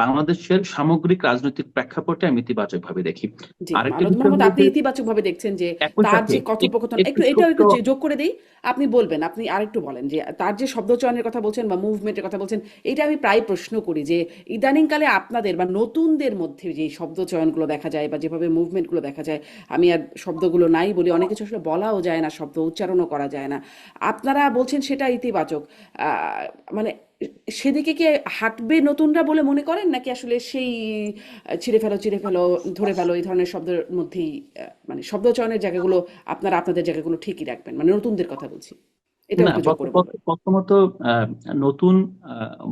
বাংলাদেশের সামগ্রিক রাজনৈতিক প্রেক্ষাপটে আমি ইতিবাচক ভাবে দেখি। জি, আরেকটা মানব বিষয় মোহাম্মদ, হলো আপনি যে ইতিবাচক ভাবে দেখছেন যে একই তার সাথে যে কথোপকথন, একটু একটু এটাও ছোট্ট একটু যোগ করে দেই, আপনি বলবেন, আপনি আরেকটু বলেন যে তার যে শব্দ চয়নের কথা বলছেন বা মুভমেন্টের কথা বলছেন, এটা আমি প্রায় প্রশ্ন করি যে ইদানিংকালে আপনাদের বা নতুনদের মধ্যে যে শব্দ চয়নগুলো দেখা যায় বা যেভাবে মুভমেন্টগুলো দেখা যায়, আমি আর শব্দগুলো নাই বলি, অনেক কিছু আসলে বলাও যায় না, শব্দ উচ্চারণও করা যায় না, আপনারা বলছেন সেটা ইতিবাচক। মানে সেদিকে কি হাঁটবে নতুনরা বলে মনে করেন, নাকি আসলে সেই ছিঁড়ে ফেলো, চিড়ে ফেলো, ধরে ফেলো এই ধরনের শব্দের মধ্যেই মানে শব্দ চয়নের জায়গাগুলো আপনারা আপনাদের জায়গাগুলো ঠিকই রাখবেন, মানে নতুনদের কথা বলছি, এটাও না, একটু যোগ করে বলবেন। প্রথমত আহ, নতুন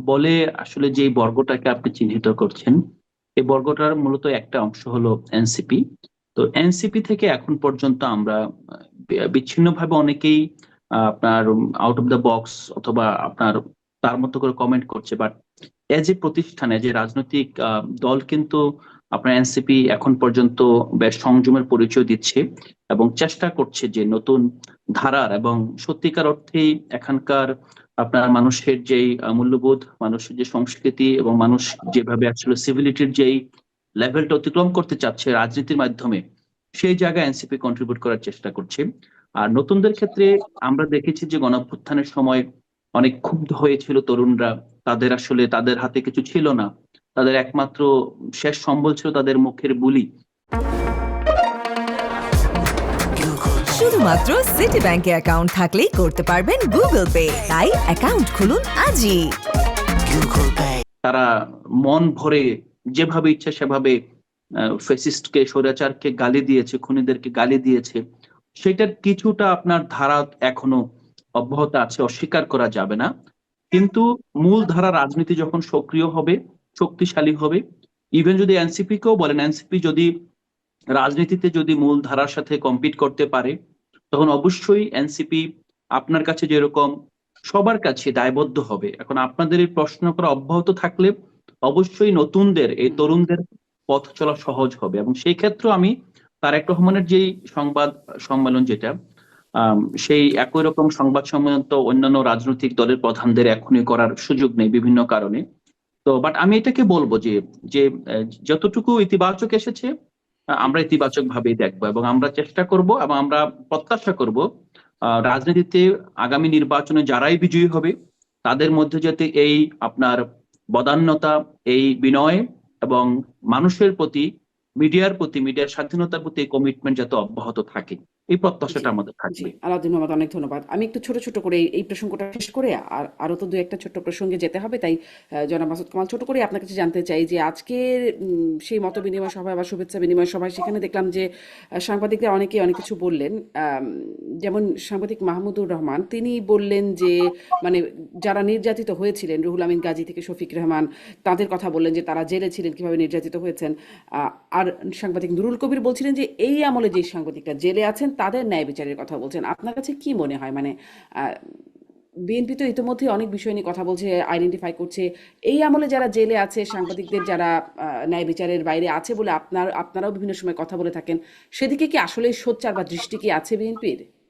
বলে আসলে যে বর্গটাকে আপনি চিহ্নিত করছেন, এই বর্গটার মূলত একটা অংশ হলো এনসিপি। তো এনসিপি থেকে এখন পর্যন্ত আমরা বিচ্ছিন্নভাবে অনেকেই আপনার আউট অফ দ্য বক্স অথবা আপনার তার মতো করে কমেন্ট করছে, বাট এজ এ প্রতিষ্ঠান, এজ এ রাজনৈতিক দল কিন্তু আপনার এনসিপি এখন পর্যন্ত বেশ সংযমের পরিচয় দিচ্ছে এবং চেষ্টা করছে যে নতুন ধারার এবং সত্যিকার অর্থেই এখানকার আপনার মানুষের যেই মূল্যবোধ, মানুষের যে সংস্কৃতি এবং মানুষ যেভাবে আসলে সিভিলিটির যেই লেভেলটা অতিক্রম করতে চাচ্ছে রাজনীতির মাধ্যমে, সেই জায়গায় এনসিপি কন্ট্রিবিউট করার চেষ্টা করছে। আর নতুনদের ক্ষেত্রে আমরা দেখেছি যে গণঅভ্যুত্থানের সময় অনেক ক্ষুব্ধ হয়েছিল তরুণরা। তাদের আসলে তাদের হাতে কিছু ছিল না, তাদের একমাত্র শেষ সম্বল ছিল তাদের মুখের বুলি। শুধুমাত্র সিটি ব্যাংকে অ্যাকাউন্ট থাকলেই করতে পারবেন গুগল পে, তাই অ্যাকাউন্ট খুলুন আজই। তারা মন ভরে যেভাবে ইচ্ছা সেভাবে ফেসিস্টকে, স্বৈরাচারকে গালি দিয়েছে, খুনিদেরকে গালি দিয়েছে। সেটার কিছুটা আপনার ধারা এখনো অব্যাহত আছে, অস্বীকার করা যাবে না। কিন্তু মূল ধারা রাজনীতি যখন সক্রিয় হবে, শক্তিশালী হবে, ইভেন যদি এনসিপি কেও বলেন, এনসিপি যদি রাজনীতিতে যদি মূল ধারার সাথে কম্পিট করতে পারে, তখন অবশ্যই এনসিপি আপনার কাছে যেরকম সবার কাছে দায়বদ্ধ হবে। এখন আপনাদের এই প্রশ্ন করা অব্যাহত থাকলে অবশ্যই নতুনদের, এই হুম। তরুণদের পথ চলা সহজ হবে। এবং সেই ক্ষেত্রে আমি তারেক রহমানের যেই সংবাদ সম্মেলন যেটা, সেই একই রকম সংবাদ সম্মেলন তো অন্যান্য রাজনৈতিক দলের প্রধানদের এখনই করার সুযোগ নেই বিভিন্ন কারণে। তো বাট আমি এটাকে বলবো যে যে যতটুকু ইতিবাচক এসেছে, আমরা ইতিবাচক ভাবেই দেখবো এবং আমরা চেষ্টা করব এবং আমরা প্রত্যাশা করব রাজনীতিতে আগামী নির্বাচনে যারাই বিজয়ী হবে তাদের মধ্যে যাতে এই আপনার বদান্যতা, এই বিনয় এবং মানুষের প্রতি, মিডিয়ার প্রতি, মিডিয়ার স্বাধীনতার প্রতি কমিটমেন্ট যাতে অব্যাহত থাকে, এই জি, প্রত্যাশাটা আমাদের জি। থাকবে। আলাউদ্দিন মোহাম্মদ, অনেক ধন্যবাদ। আমি একটু ছোট, ছোট করে এই প্রসঙ্গটা শেষ করে আরো তো ২-১ টা ছোট্ট প্রসঙ্গে যেতে হবে। তাই জনাব মাসুদ কামাল, ছোট করে আপনার কাছে জানতে চাই যে আজকের সেই মতবিনিময় সভায় বা শুভেচ্ছা বিনিময় সভায় সেখানে দেখলাম যে সাংবাদিকরা অনেকেই অনেক কিছু বললেন। যেমন সাংবাদিক মাহমুদুর রহমান, তিনি বললেন যে মানে যারা নির্যাতিত হয়েছিলেন, রুহুল আমিন গাজী থেকে শফিক রেহমান, তাদের কথা বললেন যে তারা জেলে ছিলেন, কিভাবে নির্যাতিত হয়েছেন। আর সাংবাদিক নুরুল কবির বলছিলেন যে এই আমলে যে সাংবাদিকরা জেলে আছেন তাদের ন্যায় বিচারের কথা বলছেন। আপনার কাছে কি মনে হয়, মানে বিএনপি তো ইতিমধ্যে অনেক বিষয় নিয়ে কথা বলছে, আইডেন্টিফাই করছে, এই আমলে যারা জেলে আছে, সাংবাদিকদের যারা ন্যায় বিচারের বাইরে আছে বলে আপনারাও বিভিন্ন সময় কথা বলে থাকেন, সেদিকে কি আসলে সোচ্চার বা দৃষ্টি কি আছে বিএনপির?